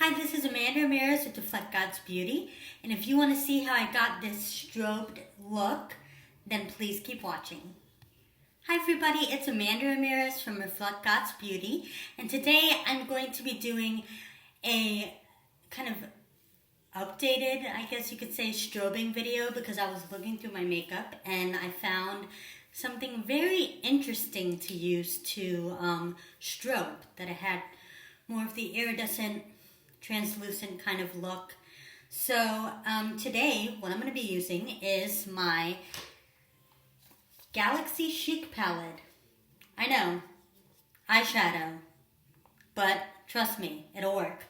Hi, this is Amanda Ramirez with Reflect God's Beauty, and if you want to see how I got this strobed look, then please keep watching. Hi everybody, it's Amanda Ramirez from Reflect God's Beauty, and today I'm going to be doing a kind of updated, I guess you could say, strobing video because I was looking through my makeup and I found something very interesting to use to strobe, that it had more of the iridescent, translucent kind of look. So today what I'm going to be using is my Galaxy Chic palette. I know, eyeshadow, but trust me, it'll work.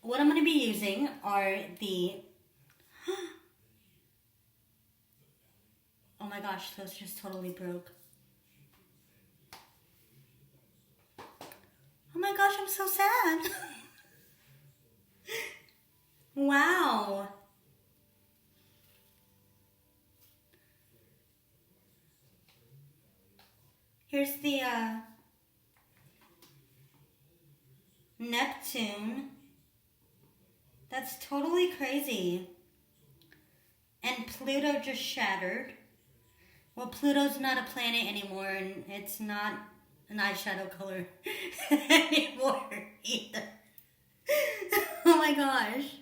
What I'm going to be using are the... Oh my gosh, those just totally broke. Oh my gosh, I'm so sad. Wow. Here's the Neptune. That's totally crazy. And Pluto just shattered. Well, Pluto's not a planet anymore, and it's not an eyeshadow color anymore either. Oh my gosh.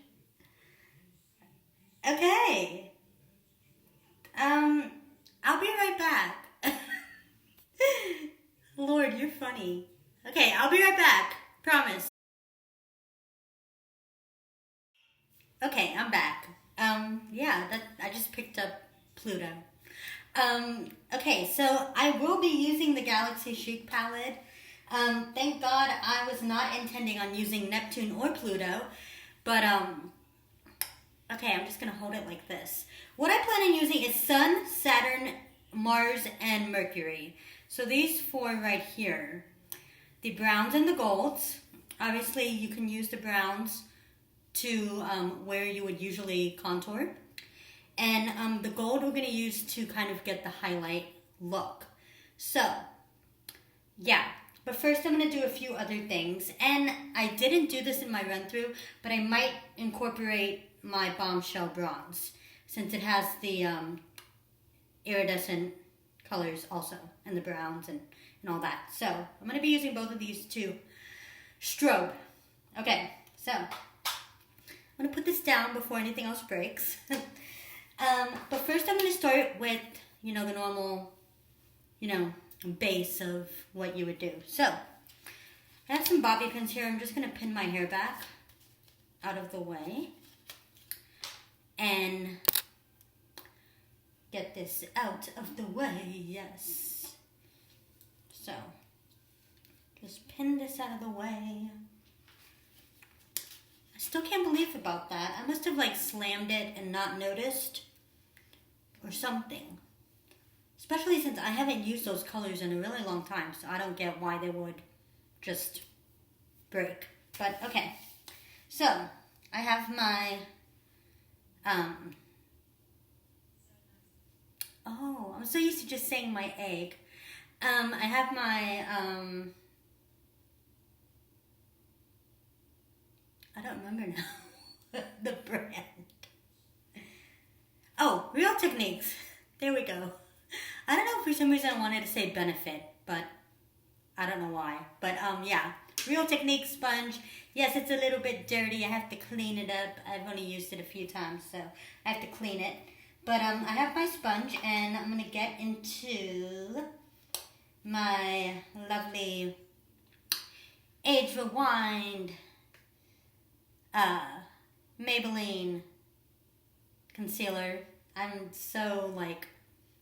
Okay. I'll be right back. Lord, you're funny. Okay, I'll be right back. Promise. Okay, I'm back. Yeah, I just picked up Pluto. Okay, so I will be using the Galaxy Chic palette. Thank God I was not intending on using Neptune or Pluto, but, okay, I'm just gonna hold it like this. What I plan on using is Sun, Saturn, Mars, and Mercury. So these four right here. The browns and the golds. Obviously, you can use the browns to where you would usually contour. And the gold we're going to use to kind of get the highlight look. So, yeah. But first I'm going to do a few other things. And I didn't do this in my run-through, but I might incorporate my Bombshell bronze, since it has the iridescent colors also, and the browns and all that. So, I'm going to be using both of these to strobe. Okay, so, I'm going to put this down before anything else breaks. But first I'm going to start with, the normal, base of what you would do. So, I have some bobby pins here. I'm just going to pin my hair back out of the way and get this out of the way, yes. So, just pin this out of the way. I still can't believe about that. I must have slammed it and not noticed or something. Especially since I haven't used those colors in a really long time, so I don't get why they would just break. But okay. So, I have my oh, I'm so used to just saying my egg. I have my I don't remember now. The brand. Oh, Real Techniques. There we go. I don't know, for some reason I wanted to say Benefit, but I don't know why. But yeah, Real Techniques sponge. Yes, it's a little bit dirty. I have to clean it up. I've only used it a few times, so I have to clean it. But I have my sponge, and I'm going to get into my lovely Age Rewind Maybelline concealer. I'm so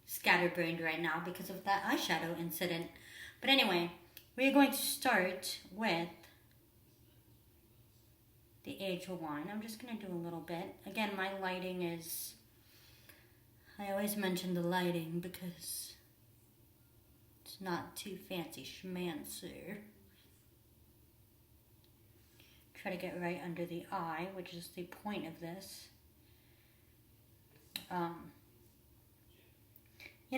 scatterbrained right now because of that eyeshadow incident. But anyway, we're going to start with the Age Rewind. I'm just going to do a little bit. Again, my lighting is... I always mention the lighting because it's not too fancy schmancy. Try to get right under the eye, which is the point of this.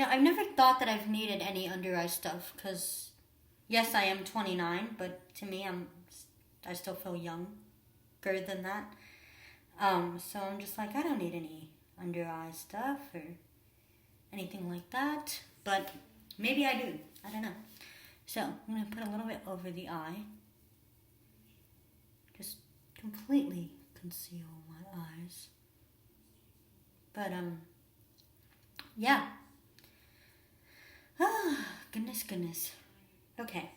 I've never thought that I've needed any under eye stuff because, yes, I am 29, but to me, I'm I still feel younger than that. So I'm just like, I don't need any under eye stuff or anything like that. But maybe I do. I don't know. So I'm going to put a little bit over the eye. Just completely conceal my eyes. But, yeah. Ah, goodness. Okay,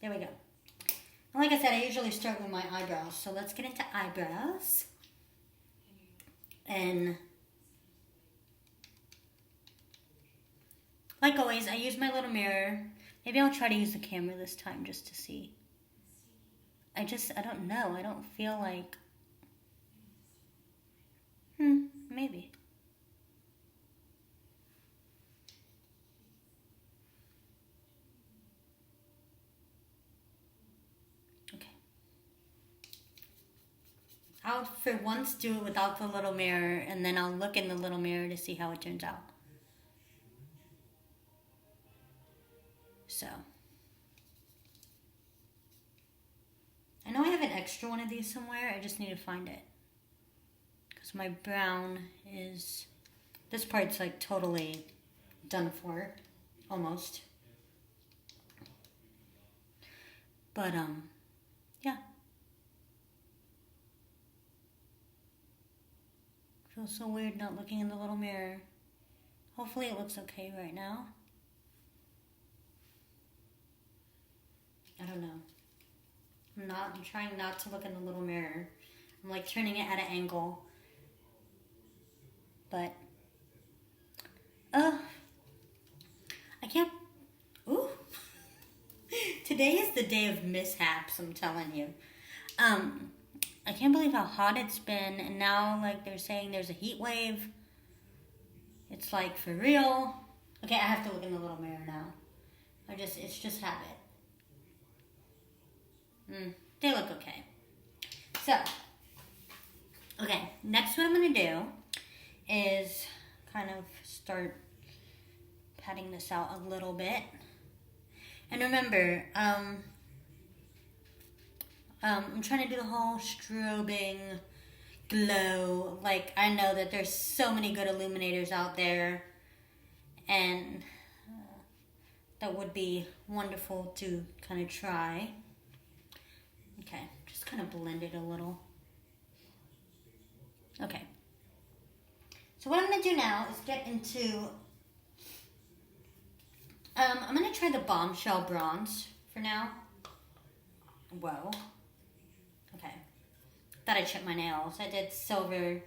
there we go. And like I said, I usually start with my eyebrows. So let's get into eyebrows. And like always, I use my little mirror. Maybe I'll try to use the camera this time just to see. I don't know. I don't feel like... maybe. Okay. I'll for once do it without the little mirror, and then I'll look in the little mirror to see how it turns out. So. I know I have an extra one of these somewhere. I just need to find it. Because my brown is... This part's like totally done for. Almost. But, yeah. Feels so weird not looking in the little mirror. Hopefully it looks okay right now. I don't know. I'm trying not to look in the little mirror. I'm like turning it at an angle. But, I can't, ooh. Today is the day of mishaps, I'm telling you. I can't believe how hot it's been, and now, like, they're saying there's a heat wave. It's like, for real. Okay, I have to look in the little mirror now. It's just habit. They look okay. So, okay, next what I'm going to do is kind of start patting this out a little bit. And remember, I'm trying to do the whole strobing glow. Like, I know that there's so many good illuminators out there, and that would be wonderful to kind of try. Okay, just kind of blend it a little. Okay. So what I'm going to do now is get into... I'm going to try the Bombshell Bronze for now. Whoa. Okay. Thought I chipped my nails. I did silver.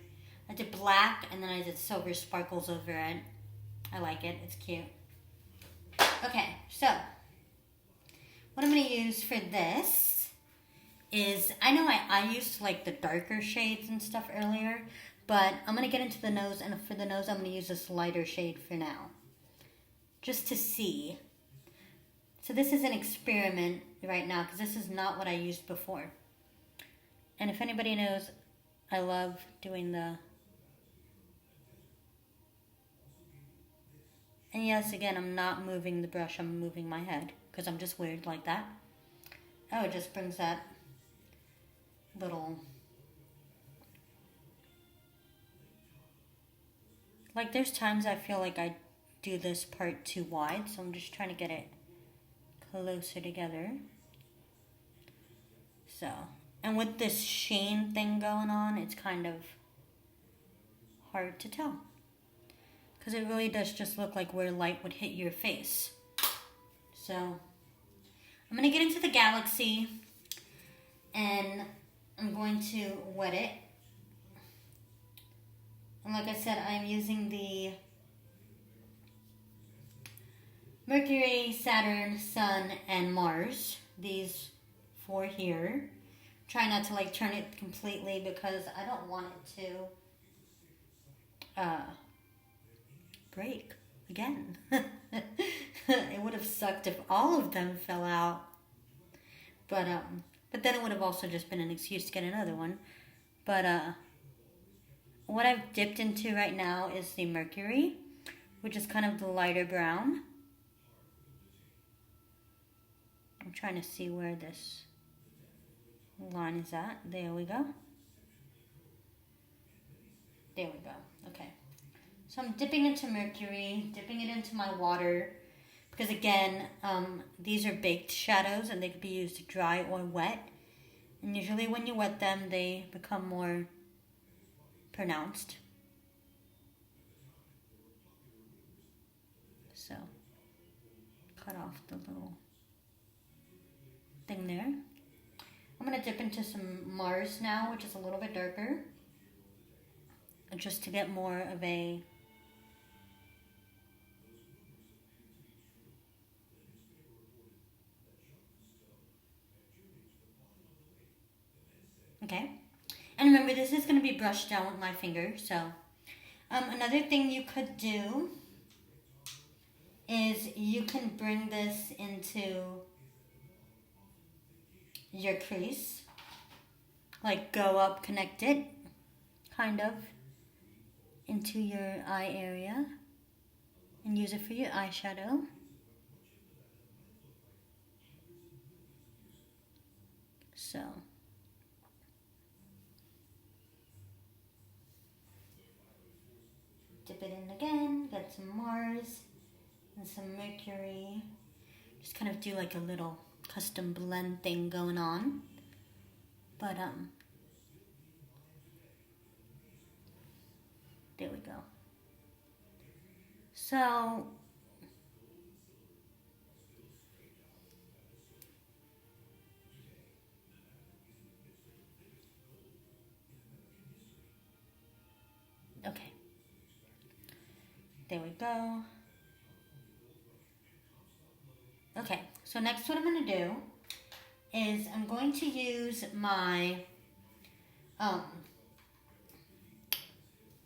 I did black, and then I did silver sparkles over it. I like it. It's cute. Okay, so what I'm going to use for this is, I know I used like the darker shades and stuff earlier, but I'm going to get into the nose, and for the nose I'm going to use this lighter shade for now. Just to see. So this is an experiment right now, because this is not what I used before. And if anybody knows, I love doing the... And yes, again, I'm not moving the brush, I'm moving my head, because I'm just weird like that. Oh, it just brings that little... Like, there's times I feel like I do this part too wide, so I'm just trying to get it closer together. So, and with this sheen thing going on, it's kind of hard to tell. Because it really does just look like where light would hit your face. So, I'm going to get into the Galaxy, and I'm going to wet it. And like I said, I'm using the Mercury, Saturn, Sun, and Mars. These four here. Try not to like turn it completely because I don't want it to break again. It would have sucked if all of them fell out. But then it would have also just been an excuse to get another one. But what I've dipped into right now is the Mercury, which is kind of the lighter brown. I'm trying to see where this line is that? There we go. There we go. Okay. So I'm dipping into mercury, dipping it into my water, because again, these are baked shadows and they could be used dry or wet. And usually when you wet them, they become more pronounced. So, cut off the little thing there. I'm going to dip into some Mars now, which is a little bit darker, just to get more of a okay. And remember, this is going to be brushed down with my finger. So, another thing you could do is you can bring this into your crease, like go up, connect it, kind of, into your eye area, and use it for your eyeshadow. So, dip it in again, get some Mars and some mercury. Just kind of do like a little custom blend thing going on. But there we go. So okay. There we go. Okay, so next what I'm going to do is I'm going to use my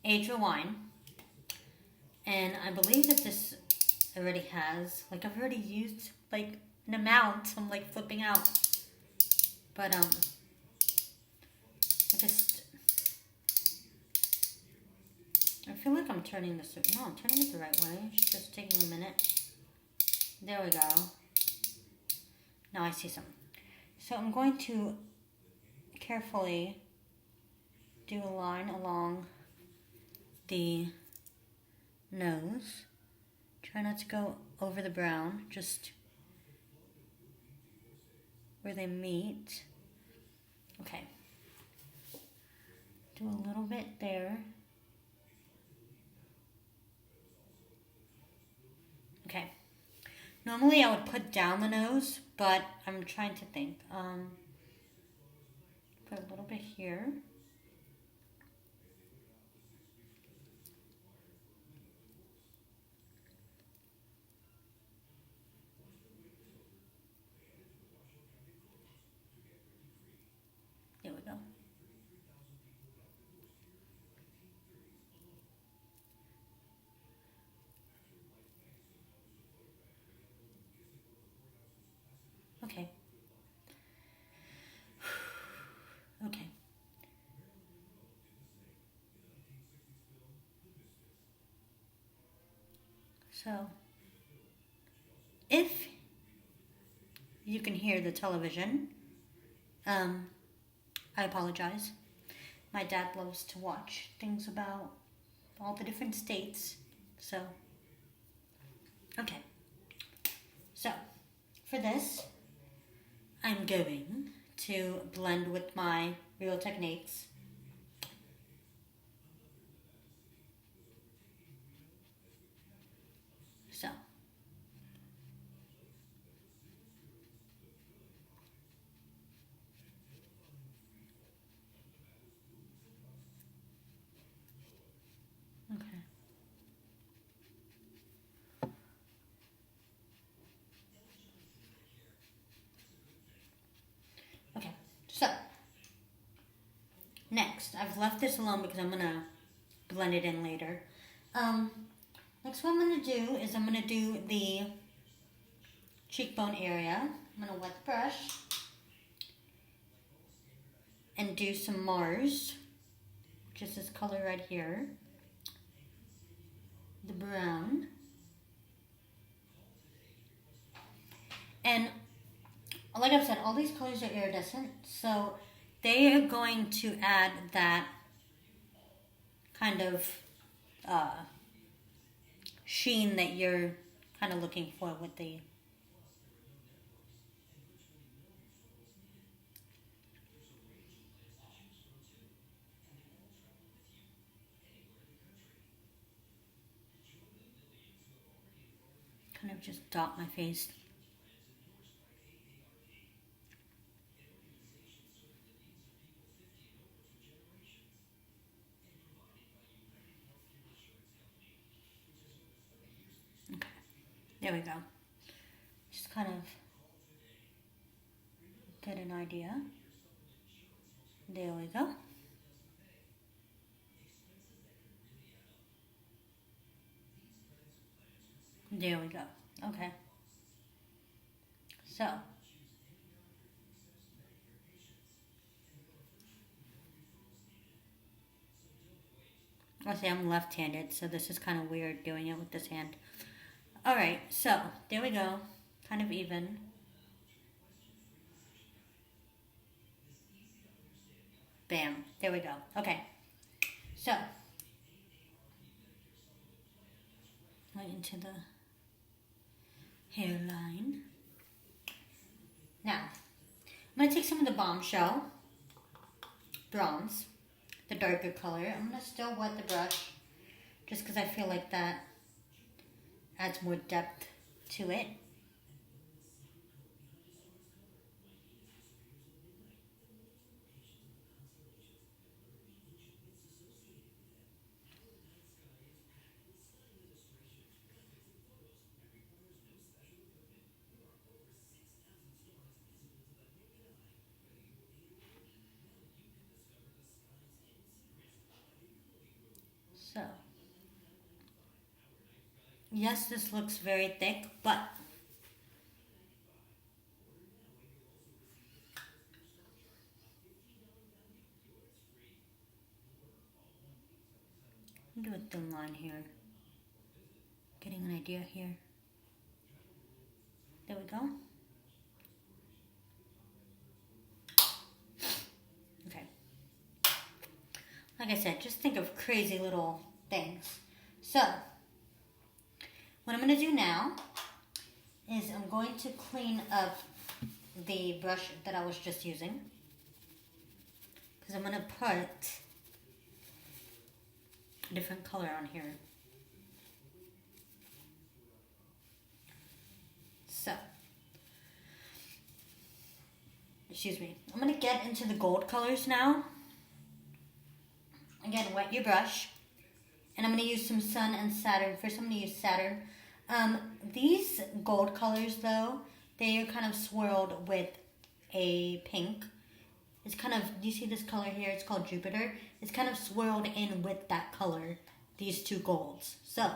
age wine, and I believe that this already has, like, I've already used like an amount, so I'm like flipping out, but I feel like I'm turning this, no, I'm turning it the right way. It's just taking a minute. There we go. Now I see some. So I'm going to carefully do a line along the nose. Try not to go over the brown, just where they meet. Okay. Do a little bit there. Okay. Normally I would put down the nose, but I'm trying to think. Put a little bit here. There we go. Okay. Okay. So, if you can hear the television, I apologize. My dad loves to watch things about all the different states, so, okay. So, for this, I'm going to blend with my Real Techniques. So, okay. Okay, so, next, I've left this alone because I'm going to blend it in later. Next what I'm going to do is I'm going to do the cheekbone area. I'm going to wet the brush and do some Mars, which is this color right here, the brown. And like I've said, all these colors are iridescent, so they are going to add that kind of sheen that you're kind of looking for with the. Kind of just dot my face. Okay, there we go. Just kind of get an idea. There we go. There we go. Okay. So, I say I'm left-handed, so this is kind of weird doing it with this hand. Alright, so, there we go. Kind of even. Bam. There we go. Okay. So, right into the hairline. Now, I'm going to take some of the Bombshell bronze, the darker color. I'm going to still wet the brush just because I feel like that adds more depth to it. So, yes, this looks very thick, but do a thin line here. Getting an idea here. There we go. Okay. Like I said, just think of crazy little things. So, what I'm going to do now is I'm going to clean up the brush that I was just using. Because I'm going to put a different color on here. So, excuse me. I'm going to get into the gold colors now. Again, wet your brush. And I'm going to use some Sun and Saturn. First, I'm going to use Saturn. These gold colors, though, they are kind of swirled with a pink. It's kind of, do you see this color here? It's called Jupiter. It's kind of swirled in with that color, these two golds. So,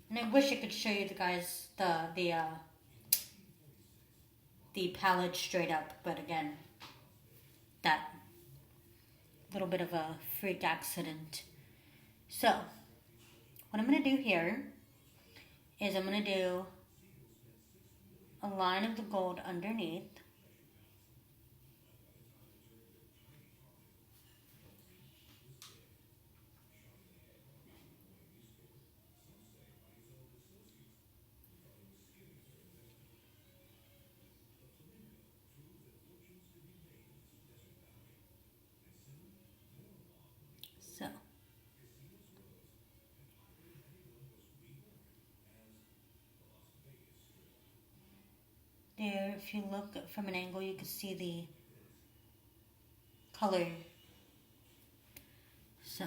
and I wish I could show you the guys, the palette straight up, but again, that little bit of a freak accident. So, what I'm going to do here is I'm going to do a line of the gold underneath. So, there, if you look from an angle, you can see the color. So,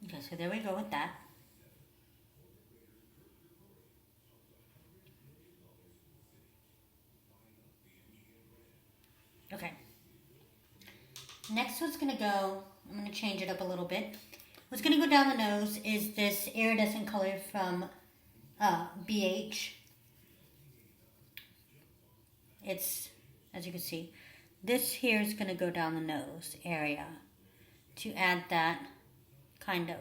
okay, so there we go with that. Okay. Next what's going to go, I'm going to change it up a little bit. What's going to go down the nose is this iridescent color from BH. it's, as you can see, this here is going to go down the nose area to add that kind of.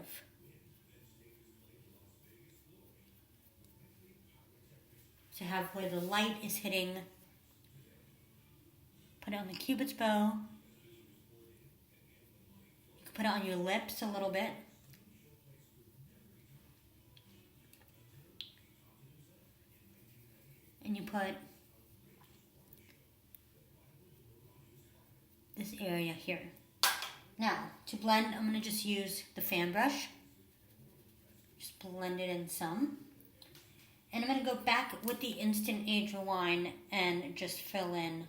To have where the light is hitting. Put it on the cupid's bow. You can put it on your lips a little bit. And you put this area here. Now, to blend, I'm going to just use the fan brush. Just blend it in some. And I'm going to go back with the Instant Age Rewind and just fill in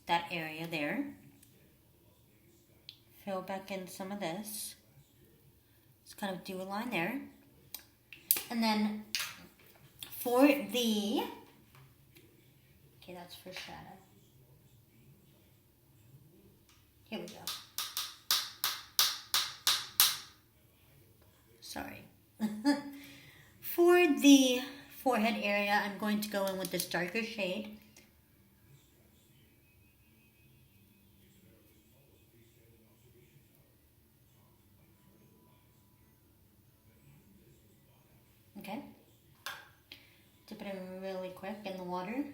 that area there. Fill back in some of this. Just kind of do a line there. And then for the, okay, that's for shadow. Here we go. Sorry. For the forehead area, I'm going to go in with this darker shade. Okay. Dip it in really quick in the water.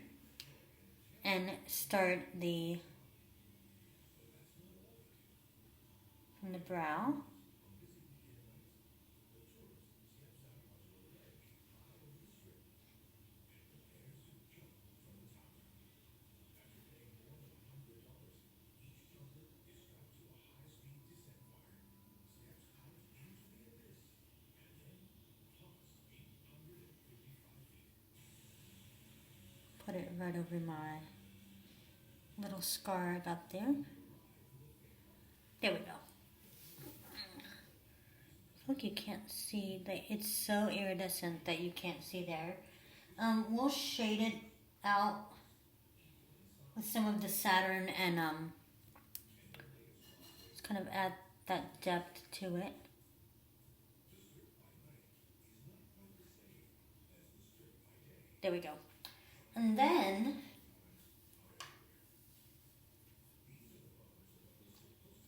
And start from the brow. Put it right over my little scar I got there. There we go. Look, you can't see that it's so iridescent that you can't see there. We'll shade it out with some of the Saturn and just kind of add that depth to it. There we go. And then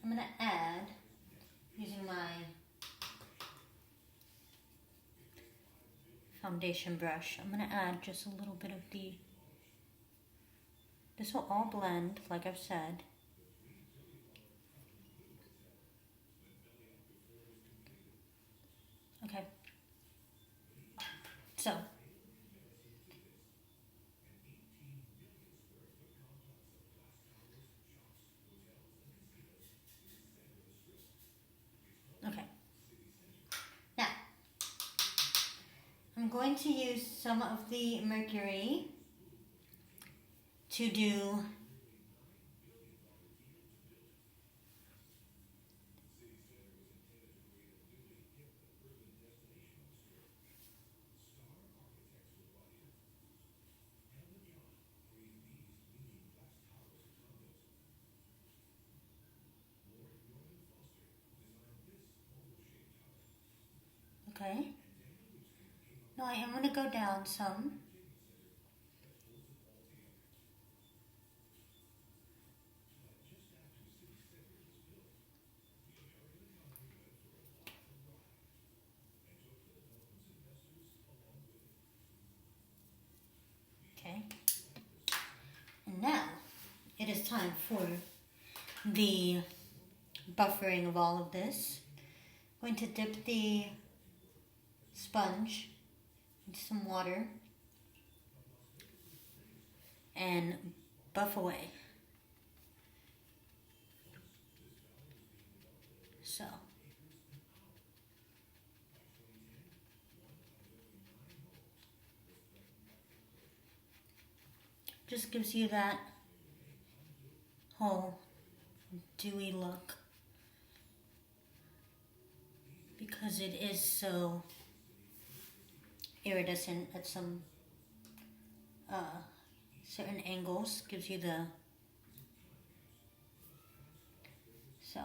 I'm going to add, using my foundation brush, I'm going to add just a little bit of this will all blend, like I've said. Okay. So, okay. Now, I'm going to use some of the mercury to do okay. No, I am going to go down some. Okay. And now it is time for the buffering of all of this. I'm going to dip the sponge into some water and buff away. So, just gives you that whole dewy look because it is so iridescent at some certain angles. Gives you the so.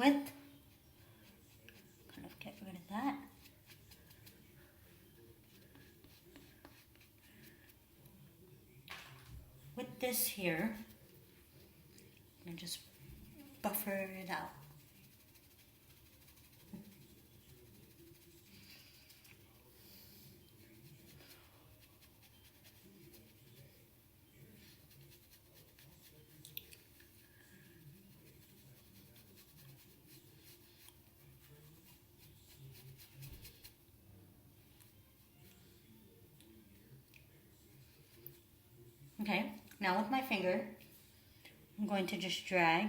with. Kind of get rid of that. With this here, and just buffer it out. Okay, now with my finger, I'm going to just drag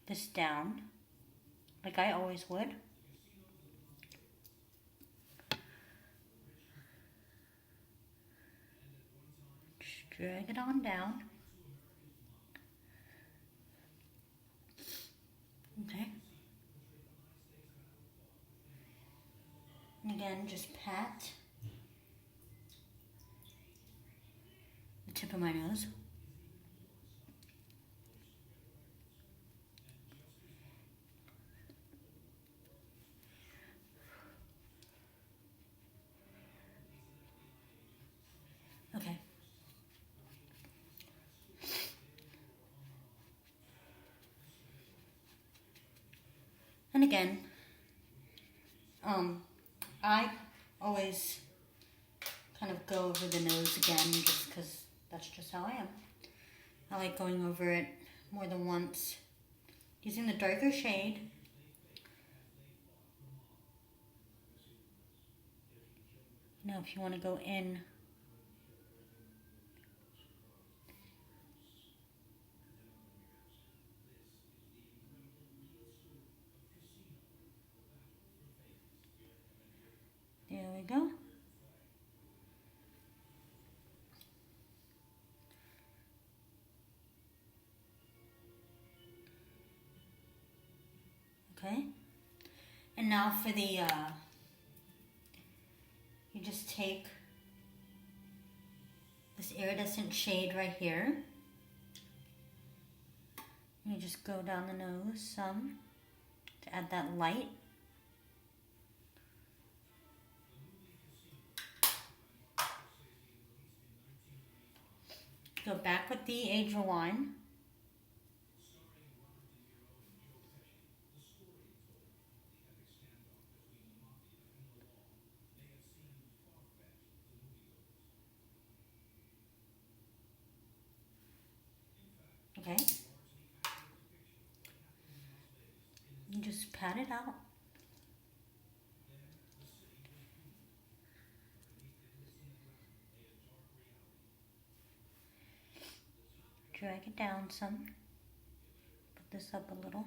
this down like I always would. Just drag it on down. Okay. And again, just pat the tip of my nose. Okay. And again, I always kind of go over the nose again just because that's just how I am. I like going over it more than once. Using the darker shade. Now if you want to go in there we go. Okay. And now for the, you just take this iridescent shade right here. You just go down the nose some to add that light. Go back with the age rewind. Okay. And just pat it out. Drag it down some. Put this up a little.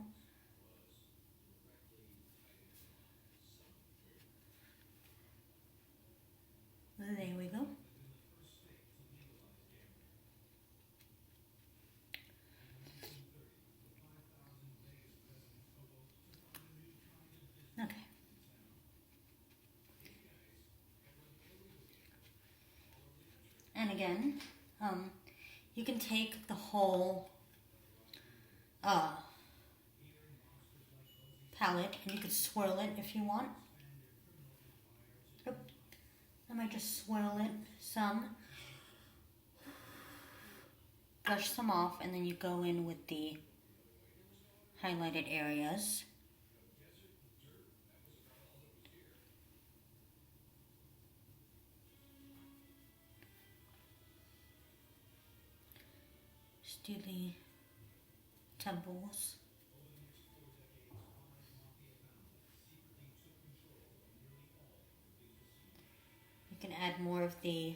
There we go. Okay. And again, you can take the whole palette and you could swirl it if you want. I might just swirl it some, brush some off, and then you go in with the highlighted areas. Just do the temples. You can add more of the,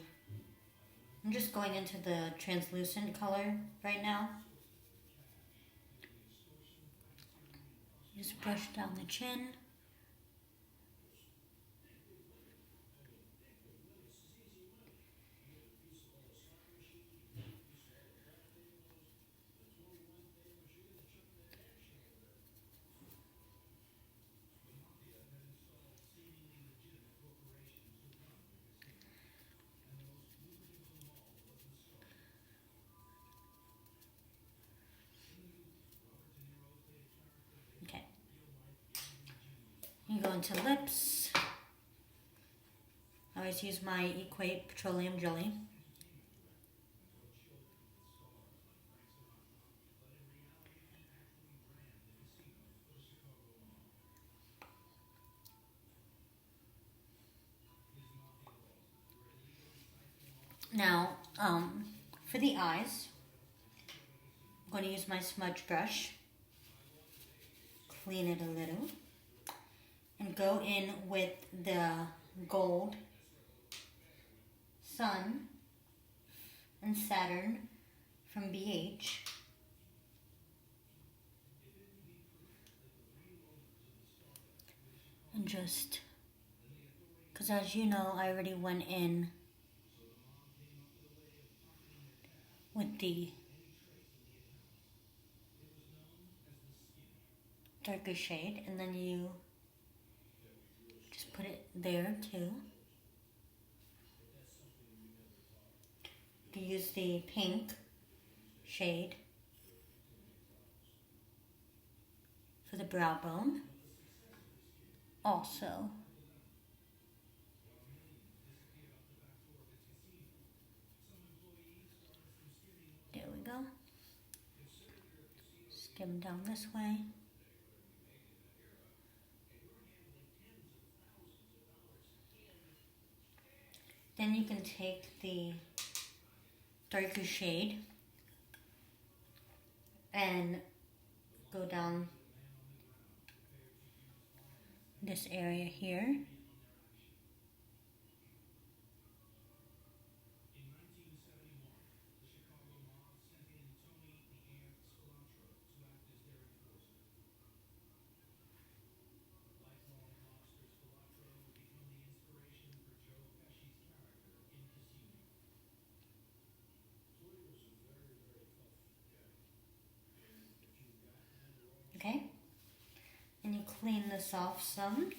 I'm just going into the translucent color right now. Just brush down the chin. You go into lips. I always use my Equate Petroleum Jelly. Now, for the eyes, I'm going to use my smudge brush, clean it a little, and go in with the gold, Sun, and Saturn from BH. And just, because as you know, I already went in with the darker shade, and then you just put it there too. You use the pink shade for the brow bone. Also, there we go. Skim down this way. Then you can take the darker shade and go down this area here. Okay, and you clean this off some.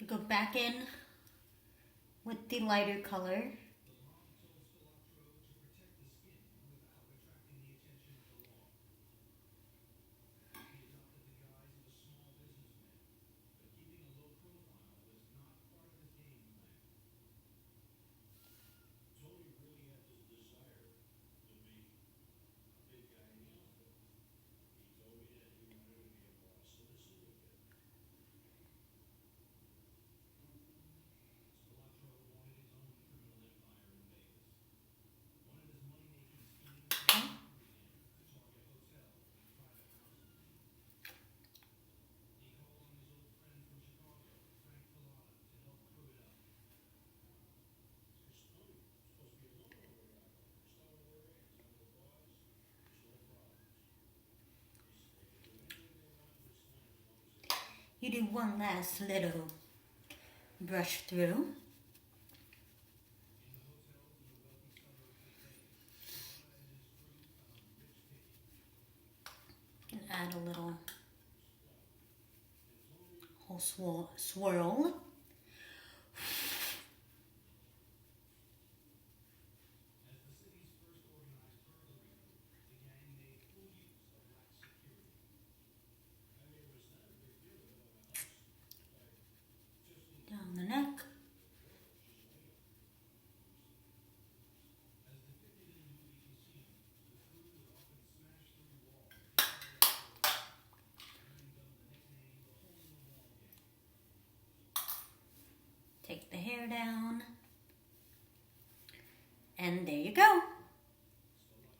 You go back in with the lighter color. You do one last little brush through. And add a little whole swirl. Down the neck. Take the hair down. And there you go.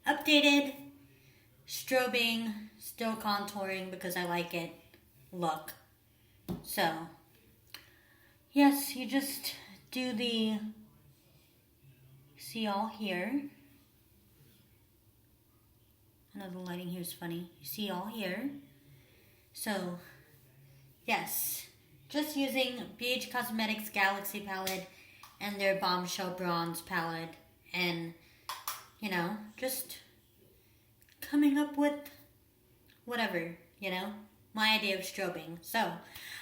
Updated, strobing, still contouring because I like it look. So, yes, you just do the, see all here. I know the lighting here is funny. You see all here. So, yes, just using BH Cosmetics Galaxy palette and their Bombshell Bronze palette. And, you know, just coming up with whatever, you know, my idea of strobing. So,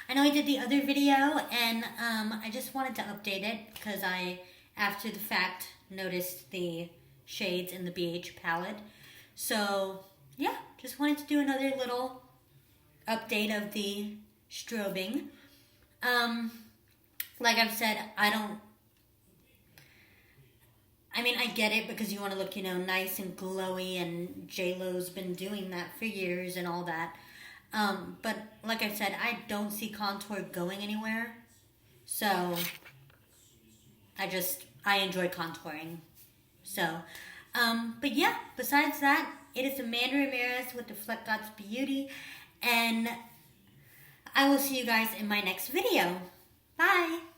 I know I did the other video, and I just wanted to update it because I, after the fact, noticed the shades in the BH palette. So, yeah, just wanted to do another little update of the strobing. Like I've said, I get it because you want to look, nice and glowy, and J-Lo's been doing that for years and all that. But like I said, I don't see contour going anywhere. So, I enjoy contouring. So, but yeah, besides that, it is Amanda Ramirez with the Fleck Gods Beauty, and I will see you guys in my next video. Bye!